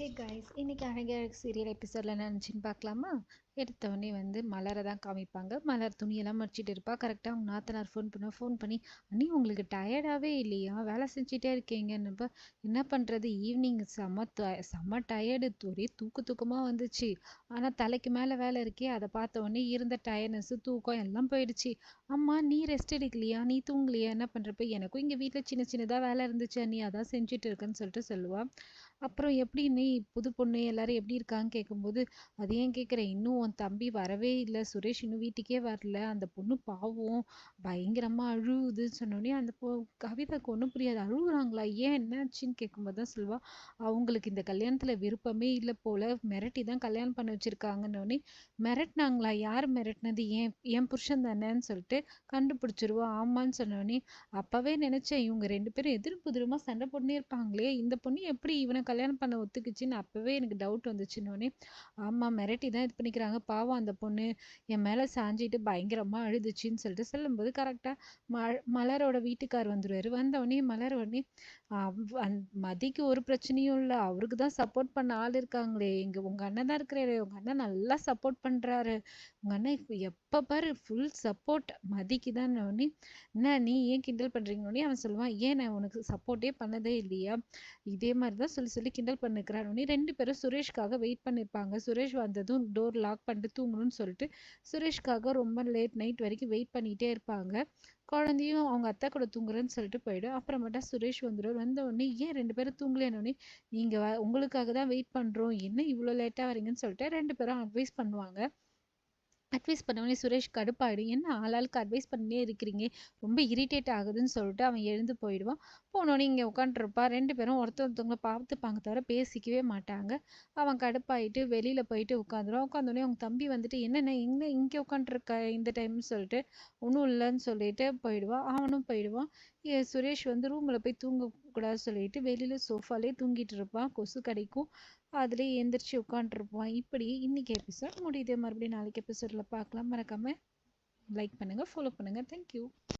Hey guys, இன்னைக்கு அழகா serial எபிசோடில் என்ன நினச்சின்னு பார்க்கலாமா? எடுத்தவொடனே மலரை தான் காமிப்பாங்க. மலர் துணியெல்லாம் மடிச்சிட்டு இருப்பா. கரெக்டாக அவங்க நாத்தனார் ஃபோன் பண்ணி அண்ணி உங்களுக்கு டயர்டாகவே இல்லையா, வேலை செஞ்சிட்டே இருக்கீங்கன்னுப்ப என்ன பண்ணுறது, ஈவினிங் செம்ம டயர்டு, ஒரே தூக்கமாக வந்துச்சு. ஆனால் தலைக்கு மேலே வேலை இருக்கே, அதை பார்த்த உடனே இருந்த டயர்னஸ்ஸு தூக்கம் எல்லாம் போயிடுச்சு. அம்மா நீ ரெஸ்ட் எடுக்கலையா, நீ தூங்கலையா, என்ன பண்ணுறப்ப எனக்கும் இங்கே வீட்டில் சின்னதாக வேலை இருந்துச்சு அண்ணி, அதான் செஞ்சுட்டு இருக்கேன்னு சொல்லிட்டு சொல்லுவாள். அப்புறம் எப்படி நீ புது பொண்ணு எல்லாரும் எப்படி இருக்கான்னு கேட்கும்போது, அது ஏன் கேட்குற, இன்னும் உன் தம்பி வரவே இல்லை, சுரேஷ் இன்னும் வீட்டுக்கே வரல, அந்த பொண்ணு பாவம் பயங்கரமா அழுவுதுன்னு சொன்னோடனே அந்த கவிதாக்கு ஒன்றும் புரியாது. அழுகுறாங்களா, ஏன் என்னாச்சுன்னு கேட்கும்போது தான் சொல்லுவா, அவங்களுக்கு இந்த கல்யாணத்துல விருப்பமே இல்லை போல, மிரட்டி தான் கல்யாணம் பண்ண வச்சிருக்காங்கன்னொடனே, மிரட்டினாங்களா, யார் மிரட்டினது, என் புருஷன் தானேன்னு சொல்லிட்டு கண்டுபிடிச்சிருவா. ஆமான்னு சொன்னோடனே அப்பவே நினைச்சேன், இவங்க ரெண்டு பேரும் எதிரும் புதிருமா சண்டை போட்டுனே இருப்பாங்களே, இந்த பொண்ணு எப்படி இவனை கல்யாணம் பண்ண ஒத்துக்குச்சின்னு அப்பவே எனக்கு டவுட் வந்துச்சுன்னொடனே, ஆமா மிரட்டி தான் இது பண்ணிக்கிறாங்க, பாவம் அந்த பொண்ணு என் மேல சாஞ்சிட்டு பயங்கரமா அழுதுச்சின்னு சொல்லிட்டு சொல்லும்போது கரெக்டா மலரோட வீட்டுக்கார் வந்துருவாரு. வந்தவொடனே மலர் உடனே மதிக்கு ஒரு பிரச்சனையும் இல்லை, அவருக்கு தான் சப்போர்ட் பண்ண ஆள் இருக்காங்களே, உங்க அண்ணன் தான் இருக்கிறாரு, உங்க அண்ணன் நல்லா சப்போர்ட் பண்றாரு, உங்க அண்ணன் இப்போ எப்ப பாரு ஃபுல் சப்போர்ட் மதிக்கு தான். என்ன நீ ஏன் கிண்டல் பண்றீங்கன்னு அவன் சொல்லுவான், ஏன் நான் உனக்கு சப்போர்ட்டே பண்ணதே இல்லையா, இதே மாதிரி தான் சொல்லி சொல்லி கிண்டல் பண்ணிக்கிறான். ரெண்டு பேரும் சுரேஷ்காக வெயிட் பண்ணிருப்பாங்க. சுரேஷ் வந்ததும் டோர் லாக் பண்ணிட்டு தூங்கணும்னு சொல்லிட்டு சுரேஷ்காக ரொம்ப லேட் நைட் வரைக்கும் வெயிட் பண்ணிட்டே இருப்பாங்க. குழந்தையும் அவங்க அத்தை கூட தூங்குறேன்னு சொல்லிட்டு போயிடும். அப்புறமேட்டா சுரேஷ் வந்துடும். வந்த உடனே ஏன் ரெண்டு பேரும் தூங்கலேன்னு, நீங்க உங்களுக்காக தான் வெயிட் பண்றோம், என்ன இவ்வளோ லேட்டா வரீங்கன்னு சொல்லிட்டு ரெண்டு பேரும் அட்வைஸ் பண்ணுவாங்க. அட்வைஸ் பண்ணவொடனே சுரேஷ் கடுப்பாயிடும், என்ன ஆளாளுக்கு அட்வைஸ் பண்ணியே இருக்கிறீங்க, ரொம்ப இரிட்டேட் ஆகுதுன்னு சொல்லிட்டு அவன் எழுந்து போயிடுவான். போனோடனே இங்கே உட்காந்துருப்பா. ரெண்டு பேரும் ஒருத்தவங்களை பார்த்துப்பாங்க தவிர பேசிக்கவே மாட்டாங்க. அவன் கடுப்பாயிட்டு வெளியில் போயிட்டு உட்காந்துருவான். உட்காந்தோடனே அவங்க தம்பி வந்துட்டு என்னென்ன இங்கே உட்காந்துருக்க இந்த டைம்னு சொல்லிட்டு ஒன்றும் இல்லைன்னு சொல்லிட்டு போயிடுவான். அவனும் போயிடுவான். சுரேஷ் ரூமில் போய் தூங்கக்கூடாது சொல்லிட்டு வெளியில் சோஃபாலே தூங்கிட்டு இருப்பான். கொசு கடிக்கும், அதுலேயே எந்திரிச்சு உட்காந்துருப்பான். இப்படி இன்னைக்கு எபிசோட் முடியுது. மறுபடியும் நாளைக்கு எபிசோடில் பார்க்கலாம். மறக்காமல் லைக் பண்ணுங்கள், ஃபாலோ பண்ணுங்கள். தேங்க்யூ.